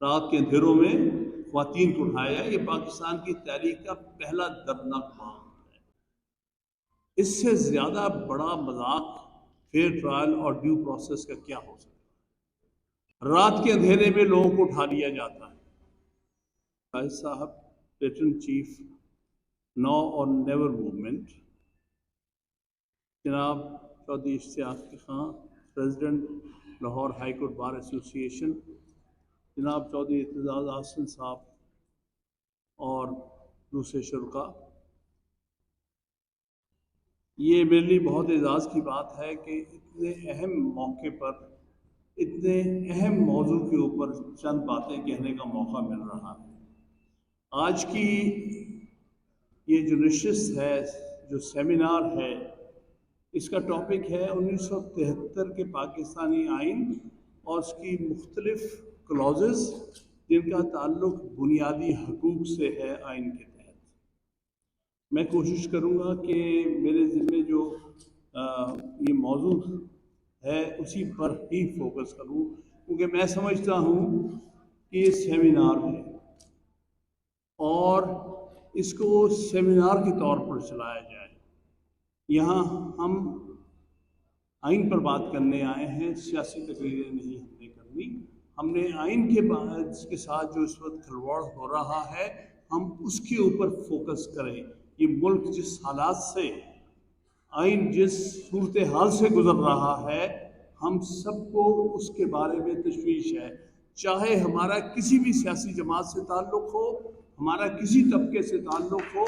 رات کے اندھیروں میں خواتین کو اٹھایا، یہ پاکستان کی تاریخ کا پہلا دردناک معاملہ ہے۔ اس سے زیادہ بڑا مذاق فیئر ٹرائل اور ڈیو پروسیس کا کیا ہو سکتا ہے؟ رات کے اندھیرے میں لوگوں کو اٹھا لیا جاتا ہے۔ قائد صاحب، پیٹرن چیف نو اور نیور موومنٹ، جناب Chaudhry Ishtiaq Khan, president Lahore high court bar association, جناب چودھری اعتزاز احسن صاحب اور دوسرے شرکاء، یہ میرے لیے بہت اعزاز کی بات ہے کہ اتنے اہم موقع پر اتنے اہم موضوع کے اوپر چند باتیں کہنے کا موقع مل رہا ہے۔ آج کی یہ جو نشست ہے، جو سیمینار ہے، اس کا ٹاپک ہے 1973 کے پاکستانی آئین اور اس کی مختلف کلوزز جن کا تعلق بنیادی حقوق سے ہے آئین کے تحت۔ میں کوشش کروں گا کہ میرے ذمے جو یہ موضوع ہے اسی پر ہی فوکس کروں، کیونکہ میں سمجھتا ہوں کہ یہ سیمینار ہے اور اس کو سیمینار کے طور پر چلایا جائے۔ یہاں ہم آئین پر بات کرنے آئے ہیں، سیاسی تقریریں نہیں ہم نے کرنی۔ ہم نے آئین کے ساتھ جو اس وقت کھلواڑ ہو رہا ہے، ہم اس کے اوپر فوکس کریں۔ یہ ملک جس حالات سے، آئین جس صورتحال سے گزر رہا ہے، ہم سب کو اس کے بارے میں تشویش ہے۔ چاہے ہمارا کسی بھی سیاسی جماعت سے تعلق ہو، ہمارا کسی طبقے سے تعلق ہو،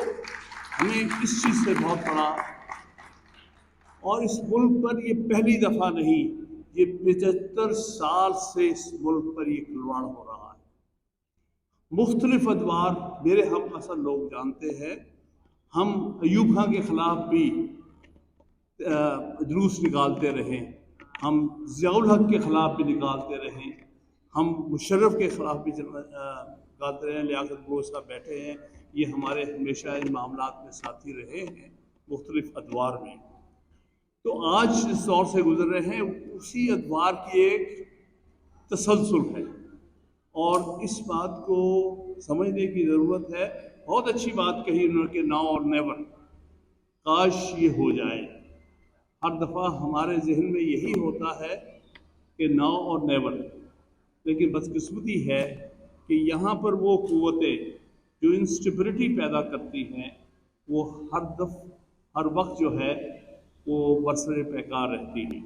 ہمیں اس چیز سے بہت بڑا، اور اس ملک پر یہ پہلی دفعہ نہیں، یہ 75 سال سے اس ملک پر یہ کھلواڑ ہو رہا ہے۔ مختلف ادوار، میرے ہم اصل لوگ جانتے ہیں، ہم ایوب خان کے خلاف بھی جلوس نکالتے رہے، ہم ضیاء الحق کے خلاف بھی نکالتے رہے، ہم مشرف کے خلاف بھی نکالتے رہے۔ لیاقت بلوچ صاحب بیٹھے ہیں، یہ ہمارے ہمیشہ ان معاملات میں ساتھی رہے ہیں مختلف ادوار میں۔ تو آج اس دور سے گزر رہے ہیں، اسی ادوار کی ایک تسلسل ہے اور اس بات کو سمجھنے کی ضرورت ہے۔ بہت اچھی بات کہی انہوں نے کہ ناؤ اور نیور، کاش یہ ہو جائے۔ ہر دفعہ ہمارے ذہن میں یہی ہوتا ہے کہ ناؤ اور نیور، لیکن بدقسمتی ہے کہ یہاں پر وہ قوتیں جو انسٹیبلٹی پیدا کرتی ہیں، وہ ہر وقت جو ہے وہ برسر پیکار رہتی ہیں۔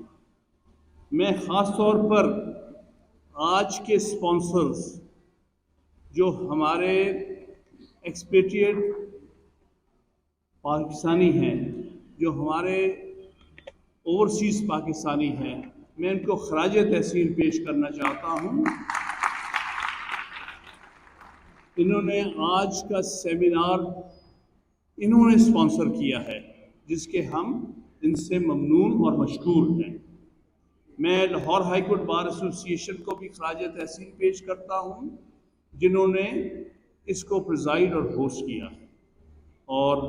میں خاص طور پر آج کے اسپانسرز جو ہمارے ایکسپیٹریٹ پاکستانی ہیں، جو ہمارے اوورسیز پاکستانی ہیں، میں ان کو خراج تحسین پیش کرنا چاہتا ہوں۔ انہوں نے آج کا سیمینار انہوں نے اسپانسر کیا ہے، جس کے ہم ان سے ممنون اور مشکور ہیں۔ میں لاہور ہائی کورٹ بار ایسوسی ایشن کو بھی خراج تحسین پیش کرتا ہوں، جنہوں نے اس کو پریزائڈ اور ہوسٹ کیا ہے، اور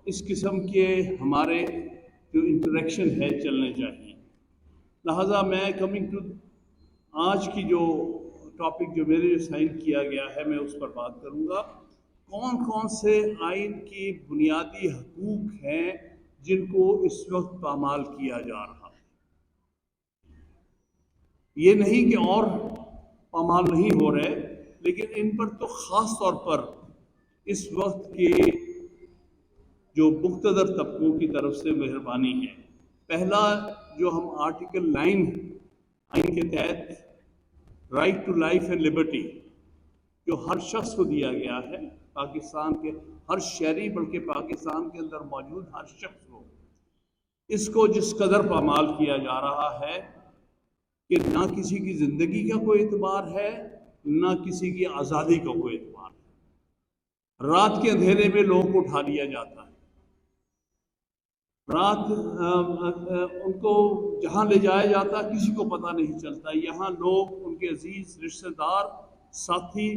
اس قسم کے ہمارے جو انٹریکشن ہے چلنے چاہیے۔ لہٰذا میں کمنگ ٹو آج کی جو ٹاپک جو میرے سائن کیا گیا ہے، میں اس پر بات کروں گا۔ کون کون سے آئین کی بنیادی حقوق ہیں جن کو اس وقت پامال کیا جا رہا ہے؟ یہ نہیں کہ اور پامال نہیں ہو رہے، لیکن ان پر تو خاص طور پر اس وقت کے جو مقتدر طبقوں کی طرف سے مہربانی ہے۔ پہلا جو ہم آرٹیکل 9 آئین کے تحت right to life and liberty جو ہر شخص کو دیا گیا ہے، پاکستان کے ہر شہری بلکہ پاکستان کے اندر موجود ہر شخص کو، اس کو جس قدر پامال کیا جا رہا ہے کہ نہ کسی کی زندگی کا کوئی اعتبار ہے، نہ کسی کی آزادی کا کوئی اعتبار ہے۔ رات کے اندھیرے میں لوگوں کو اٹھا لیا جاتا ہے، رات ان کو جہاں لے جایا جاتا کسی کو پتہ نہیں چلتا۔ یہاں لوگ ان کے عزیز رشتہ دار ساتھی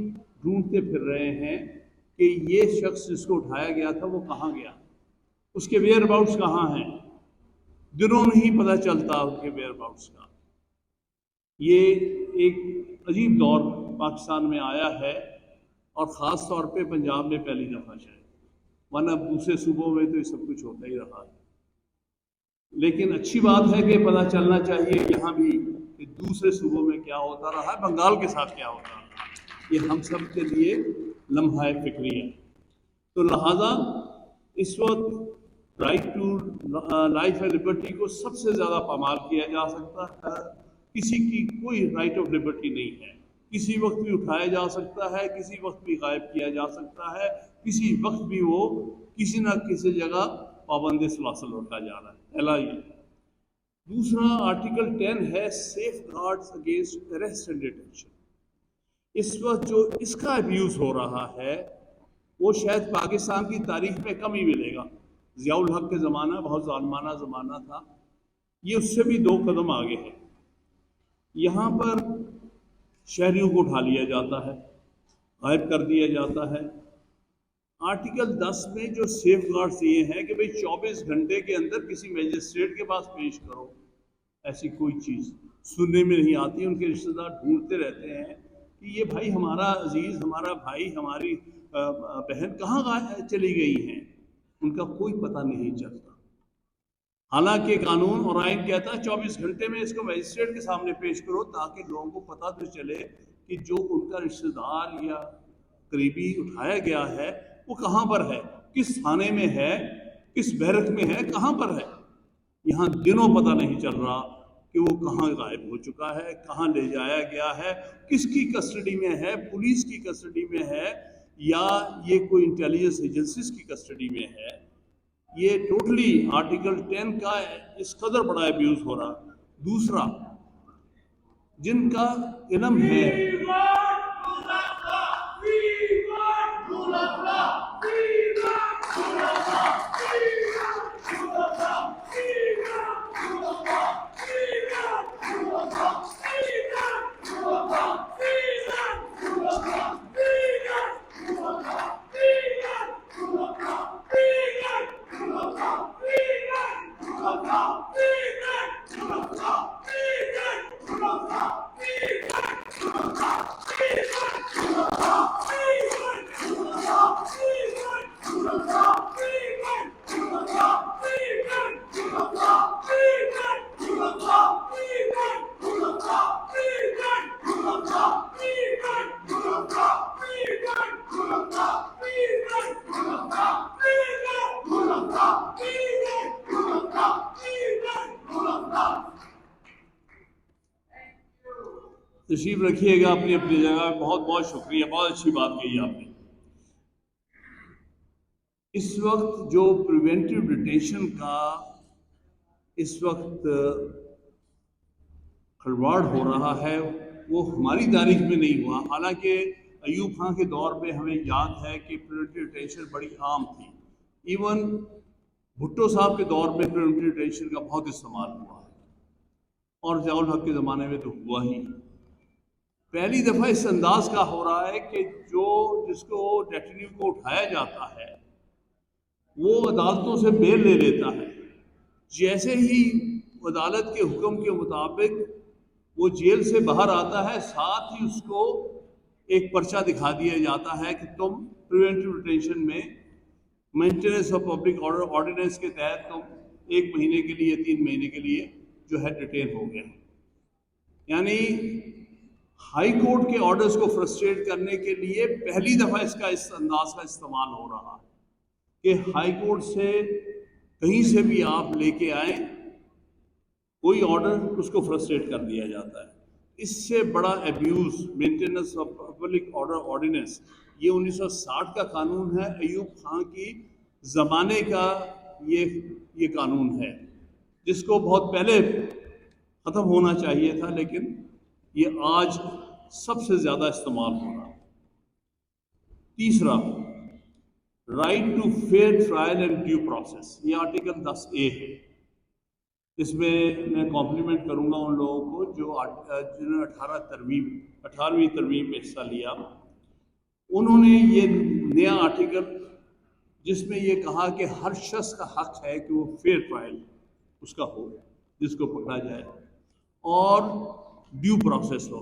ڈھونڈتے پھر رہے ہیں کہ یہ شخص جس کو اٹھایا گیا تھا وہ کہاں گیا، اس کے ویئر اباؤٹس کہاں ہیں۔ دنوں میں ہی پتہ چلتا ان کے ویئر اباؤٹس کا۔ یہ ایک عجیب دور پاکستان میں آیا ہے، اور خاص طور پہ پنجاب میں پہلی دفعہ شاید، ورنہ دوسرے صوبوں میں تو یہ سب کچھ ہوتا ہی رہا ہے۔ لیکن اچھی بات ہے کہ پتہ چلنا چاہیے یہاں بھی کہ دوسرے صوبوں میں کیا ہوتا رہا ہے، بنگال کے ساتھ کیا ہوتا رہا ہے، یہ ہم سب کے لیے لمحہ فکری ہے۔ تو لہٰذا اس وقت right to life and liberty کو سب سے زیادہ پامال کیا جا سکتا ہے۔ کسی کی کوئی رائٹ آف لبرٹی نہیں ہے، کسی وقت بھی اٹھایا جا سکتا ہے، کسی وقت بھی غائب کیا جا سکتا ہے، کسی وقت بھی وہ کسی نہ کسی جگہ پابند سلاسل ہوتا جا رہا ہے۔ پہلا یہ۔ دوسرا آرٹیکل 10 ہے safeguards against arrest and detention. اس وقت جو اس کا ابیوز ہو رہا ہے وہ شاید پاکستان کی تاریخ میں کم ہی ملے گا۔ ضیاء الحق کے زمانہ بہت ظالمانہ زمانہ تھا، یہ اس سے بھی 2 قدم آگے ہے۔ یہاں پر شہریوں کو اٹھا لیا جاتا ہے، غائب کر دیا جاتا ہے۔ آرٹیکل 10 میں جو سیف گارڈز یہ ہیں کہ بھئی 24 گھنٹے کے اندر کسی میجسٹریٹ کے پاس پیش کرو، ایسی کوئی چیز سننے میں نہیں آتی۔ ان کے رشتہ دار ڈھونڈتے رہتے ہیں کہ یہ بھائی ہمارا عزیز، ہمارا بھائی، ہماری بہن کہاں چلی گئی ہیں، ان کا کوئی پتہ نہیں چلتا۔ حالانکہ قانون اور آئین کہتا ہے 24 گھنٹے میں اس کو میجسٹریٹ کے سامنے پیش کرو، تاکہ لوگوں کو پتہ تو چلے کہ جو ان کا رشتہ دار یا قریبی اٹھایا گیا ہے وہ کہاں پر ہے، کس تھانے میں ہے، کس بیرک میں ہے، کہاں پر ہے۔ یہاں دنوں پتہ نہیں چل رہا کہ وہ کہاں غائب ہو چکا ہے، کہاں لے جایا گیا ہے، کس کی کسٹڈی میں ہے، پولیس کی کسٹڈی میں ہے یا یہ کوئی انٹیلیجنس ایجنسیز کی کسٹڈی میں ہے۔ یہ ٹوٹلی آرٹیکل 10 کا اس قدر بڑا ابیوز ہو رہا۔ دوسرا، جن کا علم ہے تشریف رکھیے گا اپنی اپنی جگہ، بہت بہت شکریہ، بہت اچھی بات کہی آپ نے۔ اس وقت جو پریونٹیو ڈیٹینشن کا اس وقت کھلواڑ ہو رہا ہے وہ ہماری تاریخ میں نہیں ہوا۔ حالانکہ ایوب خان کے دور میں ہمیں یاد ہے کہ پریونٹیو ڈیٹینشن بڑی عام تھی، ایون بھٹو صاحب کے دور میں پریونٹیو ڈیٹینشن کا بہت استعمال ہوا ہے، اور ضیاء الحق کے زمانے میں تو ہوا ہی۔ پہلی دفعہ اس انداز کا ہو رہا ہے کہ جس کو ڈیٹینیو کو اٹھایا جاتا ہے وہ عدالتوں سے بیل لے لیتا ہے، جیسے ہی عدالت کے حکم کے مطابق وہ جیل سے باہر آتا ہے، ساتھ ہی اس کو ایک پرچہ دکھا دیا جاتا ہے کہ تم پریونٹیو ڈیٹینشن میں maintenance of public order ordinance کے تحت تم 1 مہینے کے لیے 3 مہینے کے لیے جو ہے ڈیٹین ہو گئے۔ یعنی ہائی کورٹ کے آرڈرز کو فرسٹریٹ کرنے کے لیے پہلی دفعہ اس انداز کا استعمال ہو رہا ہے کہ ہائی کورٹ سے کہیں سے بھی آپ لے کے آئیں کوئی آرڈر، اس کو فرسٹریٹ کر دیا جاتا ہے۔ اس سے بڑا abuse maintenance of public order ordinance, یہ 1960 کا قانون ہے، ایوب خان کی زمانے کا یہ قانون ہے جس کو بہت پہلے ختم ہونا چاہیے تھا، لیکن یہ آج سب سے زیادہ استعمال ہو رہا۔ تیسرا، right to fair trial and due process, یہ آرٹیکل 10A ہے۔ اس میں میں کمپلیمنٹ کروں گا ان لوگوں کو جنہوں نے 18ویں ترمیم میں حصہ لیا۔ انہوں نے یہ نیا آرٹیکل جس میں یہ کہا کہ ہر شخص کا حق ہے کہ وہ فیئر ٹرائل اس کا ہو، جس کو پکڑا جائے، اور ڈیو پروسیس ہو،